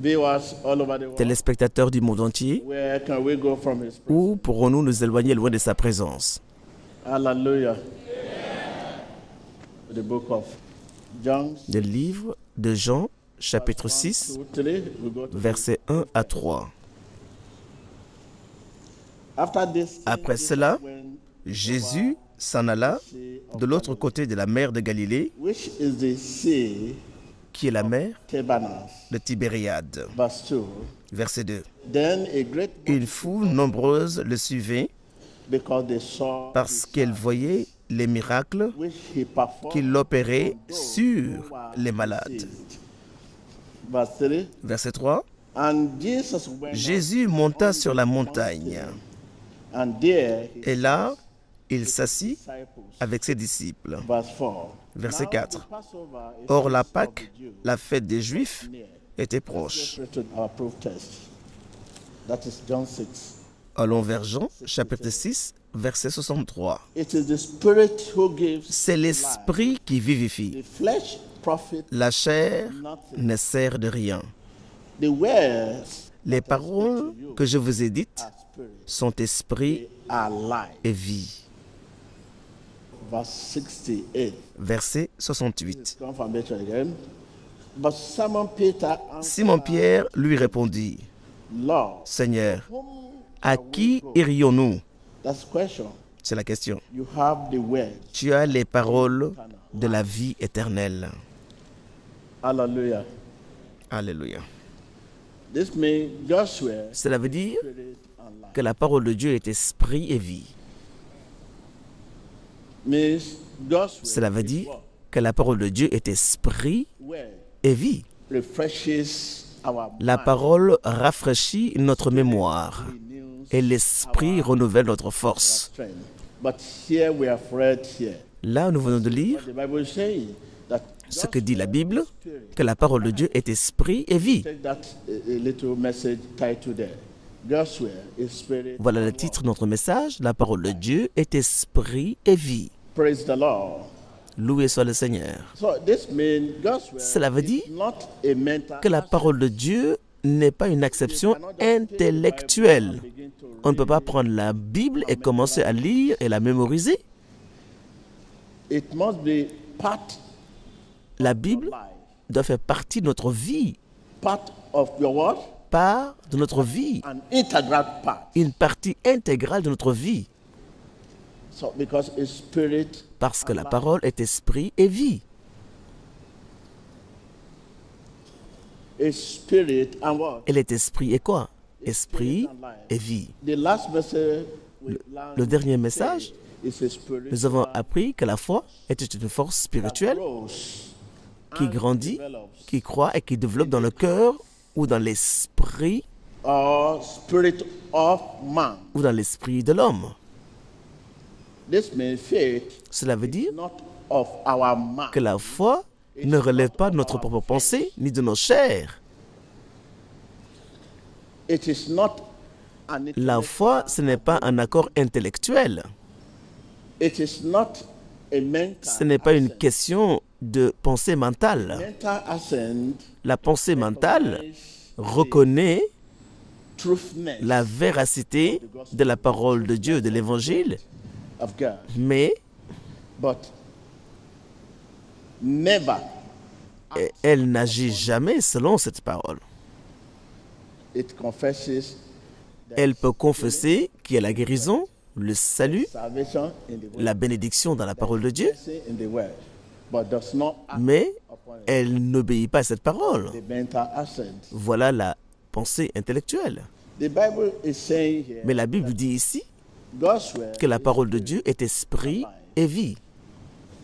viewers all over the world, téléspectateurs du monde entier, where can we go from His presence? où pourrons-nous nous éloigner loin de sa présence? Hallelujah. The book of John, Le livre de Jean, chapitre 6, 2, 3, we go to versets 1 à 3. After this, Après cela, when Jésus s'en alla de l'autre côté de la mer de Galilée, which is the sea, qui est la mer Tibernas, de Tibériade. verse 2. Verset 2. Then a great Une foule nombreuse le suivait because they saw parce qu'elle voyait les miracles which he performed qu'il opérait sur les malades. Verse 3. Verset 3. And Jesus went Jésus monta sur la montagne and there his et là, il s'assit disciples. avec ses disciples. Verse 4. Verset Now 4. the Passover is Or, la of Pâque, the Jews la fête des Juifs, near. était proche. Let's read our proof text. That is John 6. Allons vers Jean, chapitre 6, verset 63. It is the Spirit who gives C'est l'esprit qui vivifie. the flesh profit La chair nothing. ne sert de rien. The words Les paroles que je vous ai dites are spirit, sont esprit are life. et vie. Verse 68. Verset 68. Confirmation again. But Simon Peter answered, Simon-Pierre lui répondit, Lord, Seigneur, whom à qui irions-nous? that's the question. C'est la question. You have the word. Tu as les paroles de la vie éternelle. Hallelujah. Alléluia. This means Joshua Cela veut dire spirit and life. que la parole de Dieu est esprit et vie. Means Joshua Cela veut dire que la parole de Dieu est esprit word et vie. refreshes our La mind, parole rafraîchit notre mémoire renews et l'esprit renouvelle notre force. strength. But here we have read here. Là, nous venons de lire The Bible is saying that ce que dit la Bible, Spirit. que la parole de Dieu est esprit et vie. Take that a little message title there. Joshua is spirit. Voilà le titre de notre message. La parole de Dieu est esprit et vie. Praise the Lord. Loué soit le Seigneur. So this means Joshua Cela veut dire is not a mental que la parole de Dieu n'est pas une acception intellectuelle. On ne peut pas prendre la Bible et commencer à lire et la mémoriser. It must be part La Bible of life, doit faire partie de notre vie, part of your word, part de notre vie, an integral part. une partie intégrale de notre vie, So because it's spirit, parce que la parole est esprit et vie. it's spirit and what? Elle est esprit et quoi? Esprit et vie. The last message we learned Le dernier message, is a spirit nous avons appris que la foi était une force spirituelle qui grandit, qui croît et qui développe dans le cœur ou dans l'esprit or spirit of man. ou dans l'esprit de l'homme. This means faith Cela veut dire not of our mind. que la foi ne relève pas de notre propre pensée ni de nos chairs. It is not an La foi, ce n'est pas un accord intellectuel. It is not a mental Ce n'est pas une question de pensée mentale. mental assent La pensée mentale reconnaît truthness la véracité de la parole de Dieu, de l'Évangile, of God, mais but never elle n'agit jamais selon cette parole. it confesses Elle peut confesser qu'il y a la guérison, le salut, salvation in the word, la bénédiction dans la parole de Dieu, blessing in the word, but does not act mais upon elle n'obéit pas à cette parole. the mental assent. Voilà la pensée intellectuelle. The Bible is saying here Mais la Bible dit ici God's word que la parole de Dieu est esprit et vie.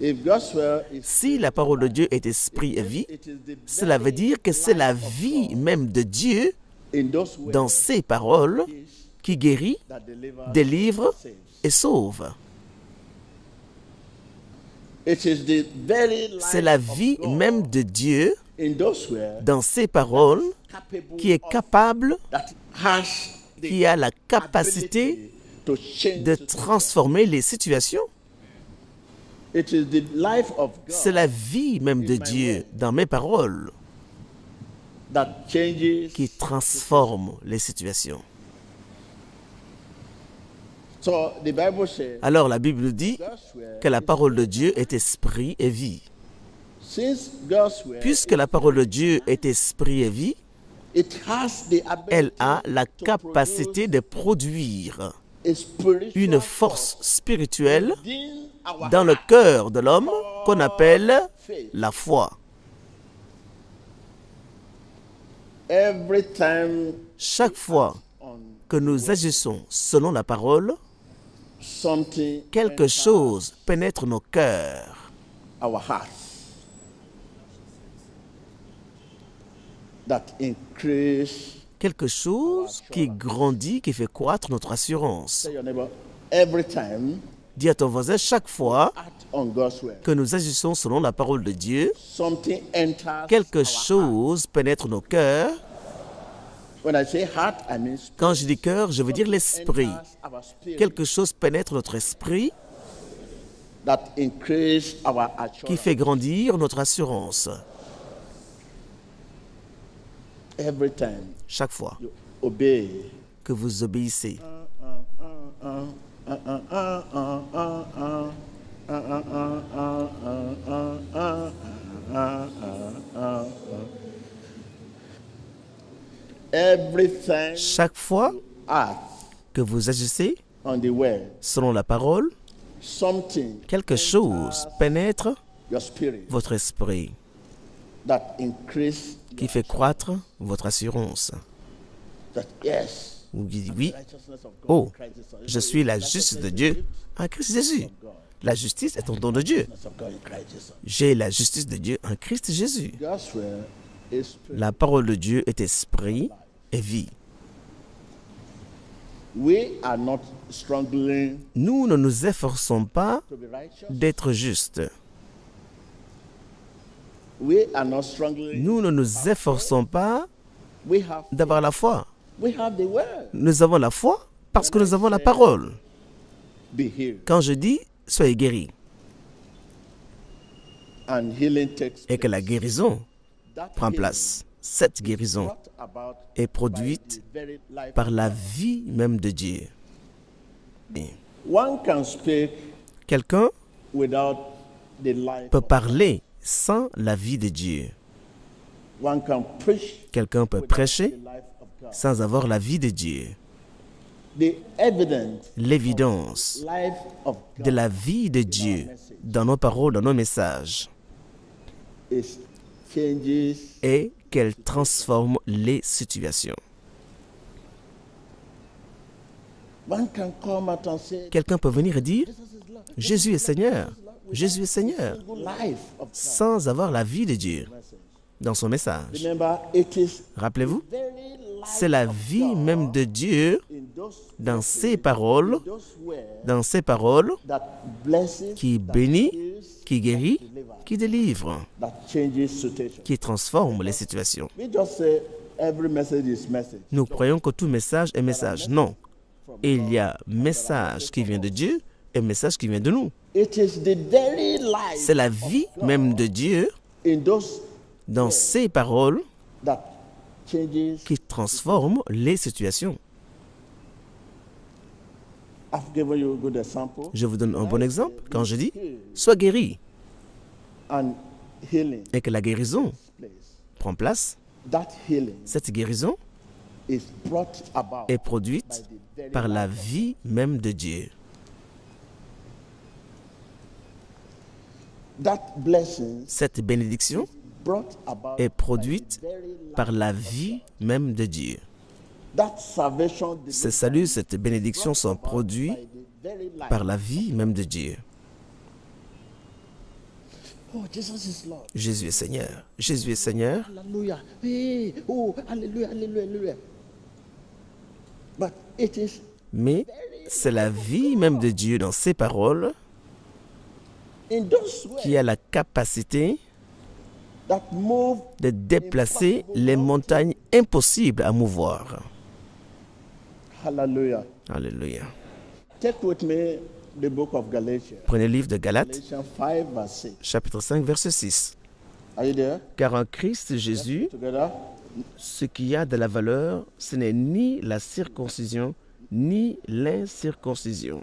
if God's word is Si la parole de Dieu est esprit et vie, it is the cela veut dire que c'est la vie même de Dieu in those words dans ses paroles qui guérit, that deliver délivre saves. et sauve. It is the very life C'est la of vie God même de Dieu in those words dans ses paroles capable qui est capable, that has the qui a la capacité ability to change de the transformer les situations. It is the life of God C'est la vie même de Dieu dans mes paroles. that changes. qui transforme les situations. So the Bible says, Alors la Bible dit God's word que la parole de Dieu est esprit et vie. Since God's word, Puisque la parole de Dieu est esprit et vie, it has the ability elle a la to capacité de produire produce a spiritual une force spirituelle within our dans le heart. cœur de l'homme qu'on appelle la foi. Every time Chaque fois on que nous agissons selon la parole, something quelque chose pénètre nos cœurs, our hearts that increase. quelque chose qui grandit, qui fait croître notre assurance. Tell your neighbor, every time Dis à ton voisin, chaque fois act on God's word, que nous agissons selon la parole de Dieu, something enters quelque our heart. chose pénètre nos cœurs. When I say heart, I mean spirit. Quand je dis cœur, je veux dire l'esprit. Enters our spirit Quelque chose pénètre notre esprit that increase our qui assurance. fait grandir notre assurance. Every time Chaque fois you obey. que vous obéissez. Everything Chaque fois act que vous agissez on the word, selon la parole, something quelque chose pénètre your spirit votre esprit that increase qui fait croître votre assurance. that yes. Vous dites oui, Righteousness of God oh, in Christ Jesus. je suis la justice de Dieu en Christ Jésus. La justice est un don de Dieu. Righteousness of God in Christ Jesus. J'ai la justice de Dieu en Christ Jésus. God's word is spirit. La parole de Dieu est esprit et vie. We are not struggling Nous ne nous efforçons pas to be righteous. d'être justes. We are not struggling. Nous ne nous efforçons pas We have d'avoir la foi. we have the word. Nous avons la foi parce que nous avons la parole. Be healed. Quand je dis « soyez guéris And healing takes » et que la guérison that prend healing place, cette guérison brought about est by produite the very life par of la God. vie même de Dieu. Et One can speak quelqu'un without the life peut of God. parler sans la vie de Dieu. One can preach Quelqu'un peut without prêcher the life of God. sans avoir la vie de Dieu. The evidence L'évidence life of de God la vie de Dieu dans nos paroles, dans nos messages, is changes. est qu'elle transforme les situations. One can come out and say, Quelqu'un peut venir et dire Jesus is Lord. « Jésus est Seigneur, Jésus est Seigneur », Life of God. sans avoir la vie de Dieu dans son message. Remember, it is Rappelez-vous, very life c'est la vie même de Dieu in those dans ses paroles, words that blesses, qui that bénit, heals, qui guérit, qui délivre, that changes situation. qui transforme les situations. We just say every message is message. Nous croyons que tout message est message. Non. Il y a message qui vient de Dieu et message qui vient de nous. It is the very life C'est la vie même de Dieu in those dans ses paroles that changes. qui transforme les situations. I've given you a good example. Je vous donne un bon exemple. Quand je dis « sois guéri And healing » et que la guérison place. prend place, That healing cette guérison is brought about est by produite the very par la life of vie même de Dieu. that blessing Cette bénédiction brought about est produite by the very life par la vie même de Dieu. that salvation Ce salut, cette bénédiction sont produits by the very life. par la vie même de Dieu. Oh, Jesus is Lord. Jésus est Seigneur. Jésus est Seigneur. Hallelujah. Hey, oh, hallelujah, hallelujah, hallelujah. But it is Mais c'est la vie même de Dieu dans ses paroles in those qui ways a la capacité that move. de déplacer les montagnes impossibles à mouvoir. Hallelujah. Alléluia. Take with me the book of Galatians. Prenez le livre de Galates, Galatians 5 verse 6. chapitre 5, verset 6. Are you there? Car en Christ Jésus, Together? Ce qui a de la valeur, ce n'est ni la circoncision, ni l'incirconcision,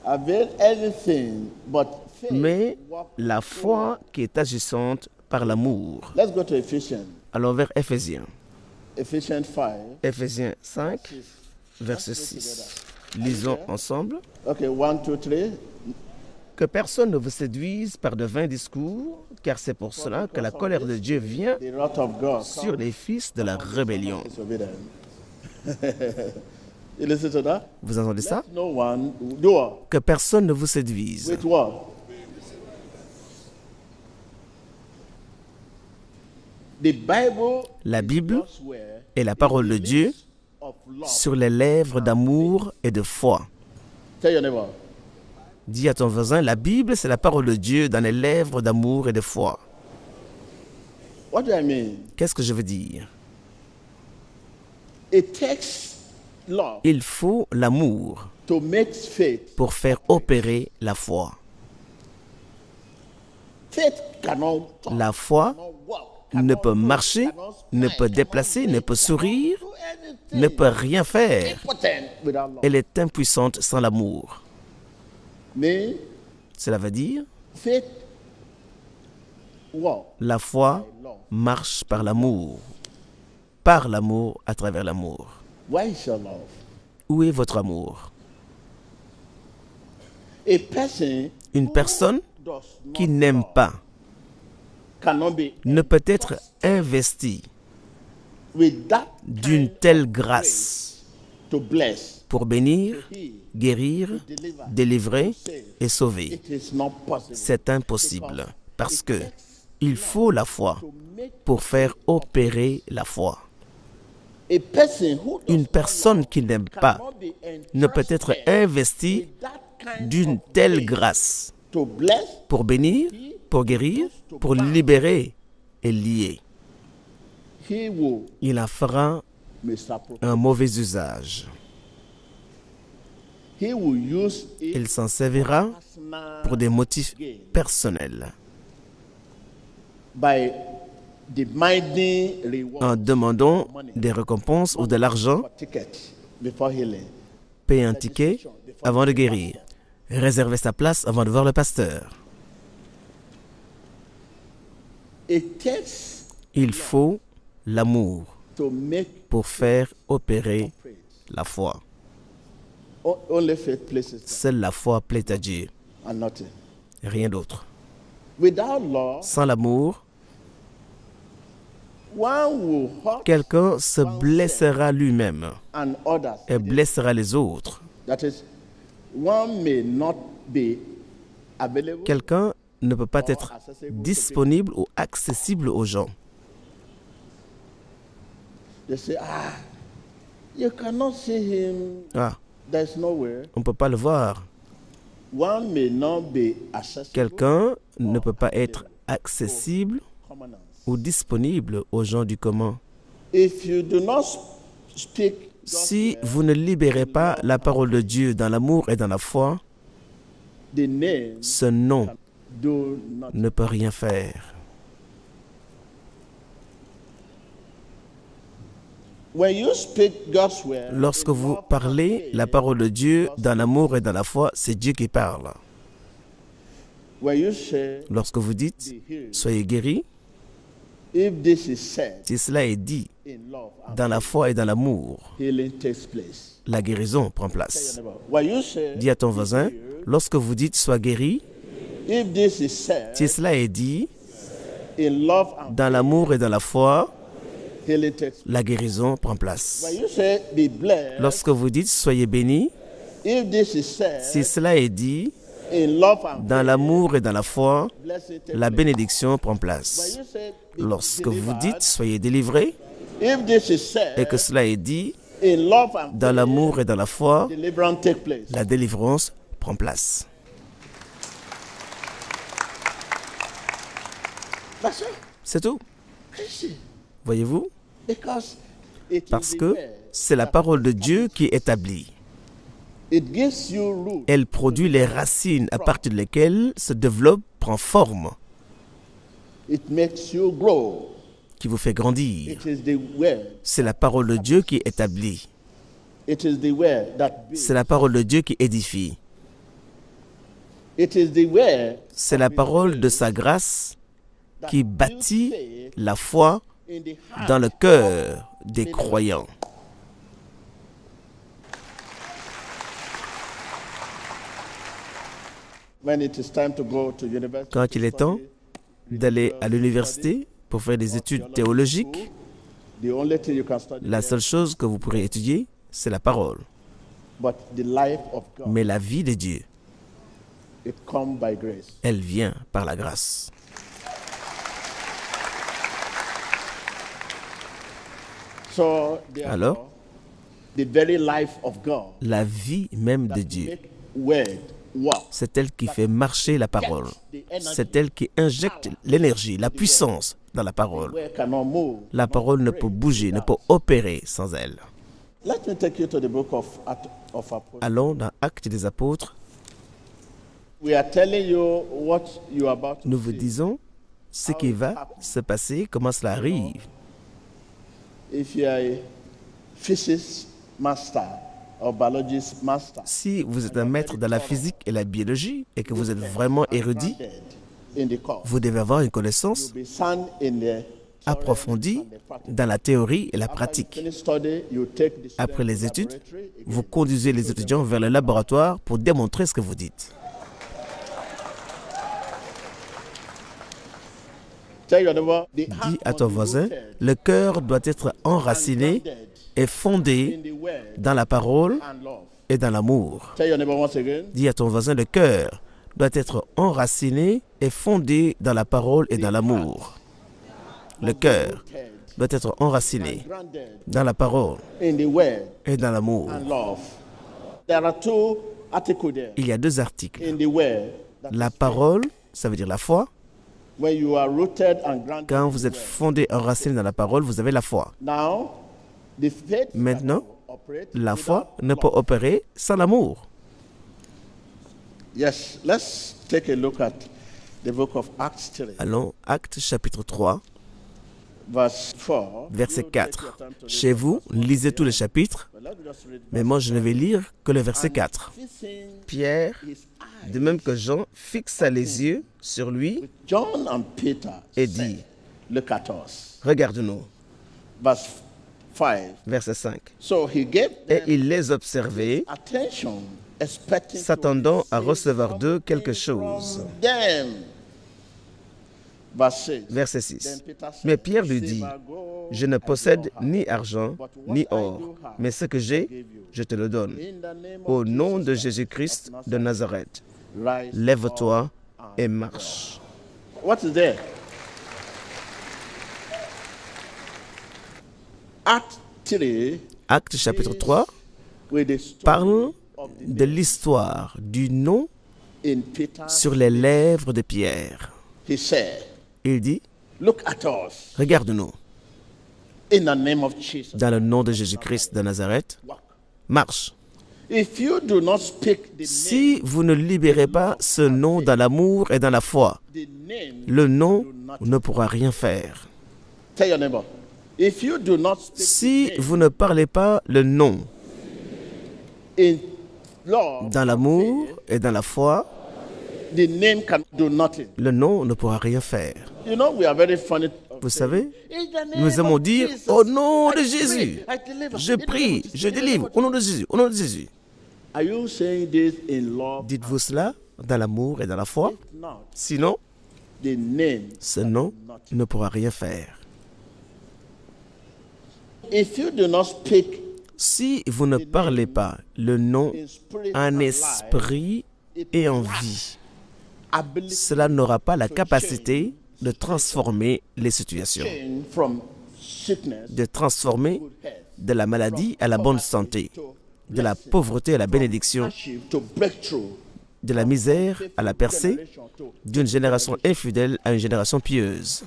Avail anything but faith. mais la foi qui est agissante par l'amour. Let's go to Ephesians. Allons vers Éphésiens. Ephesians 5. Éphésiens 5, verset 6. Lisons ensemble. Okay, 1, 2, 3. Que personne ne vous séduise par de vains discours, car c'est pour cela que la colère de Dieu vient The wrath of God. sur les fils de la rébellion. Disobedient. You listen to that? Vous entendez ça? No one do what? Que personne ne vous séduise. With what? The Bible La Bible God's word est la parole de Dieu of love. sur les lèvres d'amour et de foi. Tell your neighbor. Dis à ton voisin, la Bible, c'est la parole de Dieu dans les lèvres d'amour et de foi. What do I mean? Qu'est-ce que je veux dire? It takes love Il faut l'amour to make faith. pour faire opérer la foi. Faith cannot talk, La foi cannot walk, ne cannot peut move, marcher, cannot ne smile, peut cannot déplacer, ne breathe, peut sourire, cannot do anything. ne peut rien faire. Impotent without love. Elle est impuissante sans l'amour. Mais Cela veut dire, faith walk la foi by love. marche par l'amour. Par l'amour, à travers l'amour. Why is your love? Où est votre amour? A person Une personne does not qui n'aime pas cannot be ne peut être investie with that d'une telle grâce to bless, pour bénir, heal, guérir, deliver. délivrer et sauver. It is not possible. C'est impossible parce que il faut la foi To make pour faire opérer la foi. a person who does Une personne qui n'aime pas not be ne peut être entrusted investie with that kind d'une of telle faith grâce to bless, pour bénir, pour guérir, pour libérer et lier. he will Il en fera misappropriate. un mauvais usage. He will use it Il s'en servira personal pour des motifs personnels, by demanding reward en demandant des récompenses ou de l'argent, for ticket before healing. payer un ticket avant de guérir, réserver sa place avant de voir le pasteur. It takes Il faut l'amour to make pour faire opérer la foi. only faith places Seule la foi plaît à Dieu, and nothing. rien d'autre. Without love, Sans l'amour, one will hurt quelqu'un se blessera lui-même and others. et blessera les autres. That is, one may not be available. Quelqu'un ne peut pas être disponible ou accessible aux gens. They say, you cannot see him. Ah, There's nowhere. on ne peut pas le voir. One may not be accessible. Quelqu'un ne peut pas être accessible Commoners. ou disponible aux gens du commun. If you do not speak Si vous ne libérez pas la parole de Dieu dans l'amour et dans la foi, the name, ce nom do not. ne peut rien faire. When you speak God's word, Lorsque vous parlez la parole de Dieu dans l'amour et dans la foi, c'est Dieu qui parle. when you say, Lorsque vous dites « Soyez guéris », if this is said si cela est dit in love, and dans la foi et dans l'amour, healing takes place. la guérison prend place. When you say, Dis à ton voisin, lorsque vous dites « Sois guéri », if this is said si cela est dit in love, and dans l'amour et dans la foi, healing takes place. la guérison prend place. When you say, be blessed, Lorsque vous dites « Soyez bénis », if this is said si cela est dit in love, and dans l'amour et dans la foi, blessing takes la place. bénédiction prend When place. you say, be Lorsque vous delivered, dites « Soyez délivrés » if this is said et que cela est dit in love, and dans l'amour et dans la foi, deliverance take place. la délivrance prend place. That's it. C'est tout. Crazy. Voyez-vous? Because it Parce is the que word. c'est la parole de Dieu qui établit. It gives you root. Elle produit les racines à partir desquelles se développe, prend forme, It makes you grow. qui vous fait grandir. It is the word. C'est la parole de Dieu qui établit. It is the word that builds. C'est la parole de Dieu qui édifie. It is the word C'est la parole de sa grâce qui bâtit la foi in the heart. dans le cœur des croyants. When it is time to go to university, Quand il est temps d'aller à l'université pour faire des études théologiques, the only thing you can study, la seule chose que vous pourrez étudier, c'est la parole. but the life of God, Mais la vie de Dieu, it comes by grace. elle vient par la grâce. So, Alors, the very life of God, la vie même de Dieu, make word work. c'est elle qui fait marcher la parole. C'est elle qui injecte l'énergie, la puissance dans la parole. Word cannot move. La parole ne peut bouger, ne peut opérer sans elle. Let me take you to the book of Apostles. Allons dans Actes des Apôtres. We are telling you what you are about to Nous vous see. disons ce qui va se passer, comment cela arrive. If you are a physics master or biologist master, Si vous êtes un maître dans la physique et la biologie et que vous êtes vraiment érudit, in the course, vous devez avoir une connaissance you'll be sound in the approfondie dans la théorie et la pratique. finish study, you take the Après student les to études, laboratory, vous conduisez les étudiants vers le laboratoire pour démontrer ce que vous dites. tell your neighbor, the Dis heart à ton must be voisin, rooted le cœur doit être enraciné grounded et in fondé the word dans la parole and love. et dans l'amour. Tell your neighbor once again, Dis à ton voisin, le cœur doit être enraciné et fondé dans la parole et dans l'amour. Le cœur doit être enraciné grounded dans la parole in the word et dans l'amour. and love. There are two articles there. Il y a deux articles. In the word, that La parole, ça veut dire la foi. when you are rooted and grounded. Quand vous êtes fondé, enraciné dans la parole, vous avez la foi. Now, the faith Maintenant, cannot operate la without foi ne peut love. opérer sans l'amour. Yes, let's take a look at the book of Acts 3, Allons, Actes chapitre 3, verse 4. verset You take 4. your time to read Chez the vous, first one. lisez tous les chapitres, But let me just read mais moi je ne vais lire que le verset 4. fixing Pierre, his eyes de même que Jean, fixa les yeux sur lui with John and Peter et said, dit, look at us. regarde-nous. Verse 5. Verset 5. So he gave Et them il les observait, attention, expecting to s'attendant à receive recevoir d'eux something quelque from chose. them. Verse 6. Verset Then 6. Peter said, Mais Pierre lui dit, Silver, gold, je ne I possède do not have, ni argent, but what ni I or, do have, mais ce que I j'ai, give you. je te le donne. In the name Au of nom de Jesus Jésus-Christ Christ de Nazareth, rise lève-toi up and et marche. What is there? Act 3 Acte chapitre 3 with the story parle of the de l'histoire du nom in Peter. sur les lèvres de Pierre. He said, Il dit, look at us regarde-nous, in the name of Jesus. dans le nom de Jésus-Christ de Nazareth, Walk. marche. If you do not speak the Si vous ne libérez pas ce nom dans l'amour et dans la foi, name, le nom ne pourra rien faire. tell your neighbor. If you do not speak Si vous ne parlez pas le nom in love, dans l'amour et dans la foi, the name can do nothing. le nom ne pourra rien faire. You know, we are very funny. Vous savez, In the name nous aimons of dire Jesus, au nom de I Jésus, pray, I deliver. je In the name prie, of Jesus, je in the name délivre, of au nom de Jésus, au nom de Jésus. Are you saying this in love? Dites-vous cela dans l'amour et dans la foi, If not, sinon the name. ce nom ne pourra rien faire. If you do not speak Si vous ne parlez pas le nom in spirit en and esprit et en vie, life, ability cela n'aura pas la capacité de transformer les situations, change from sickness de transformer to health, de la maladie à la bonne santé, de la pauvreté à la bénédiction, hardship to breakthrough, de la misère à la percée, generation to d'une génération infidèle à une génération pieuse.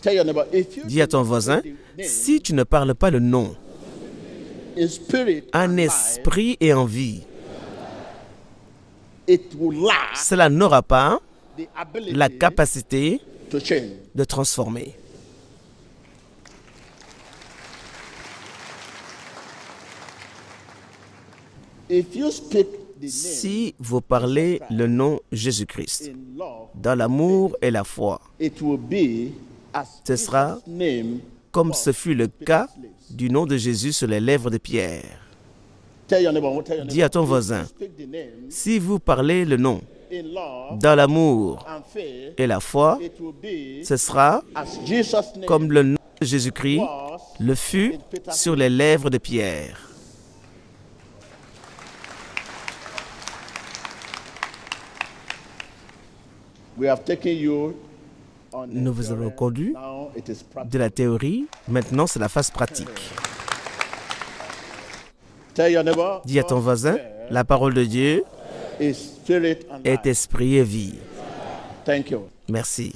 tell your neighbor. If you Dis à ton voisin, si tu ne parles pas le nom in spirit en and life, esprit et en vie, it will last cela n'aura pas the ability la capacité to change. de transformer. If you speak the name Si vous parlez le nom Jésus-Christ in love, dans l'amour et la foi, it will be as ce sera Jesus' name. comme ce fut le cas du nom de Jésus sur les lèvres de Pierre. Tell your neighbor, tell your Dis à ton neighbor, voisin, if you speak the name si vous parlez le nom in love dans l'amour and faith, et la foi, it will be ce sera as Jesus' name comme le nom de Jésus-Christ was. le fut sur les lèvres de Pierre. We have taken you on the Nous vous avons theory. conduit Now it is practical. de la théorie, maintenant c'est la phase pratique. Tell your neighbor, Dis à ton voisin, la parole de Dieu is spirit and est life. esprit et vie. Thank you. Merci.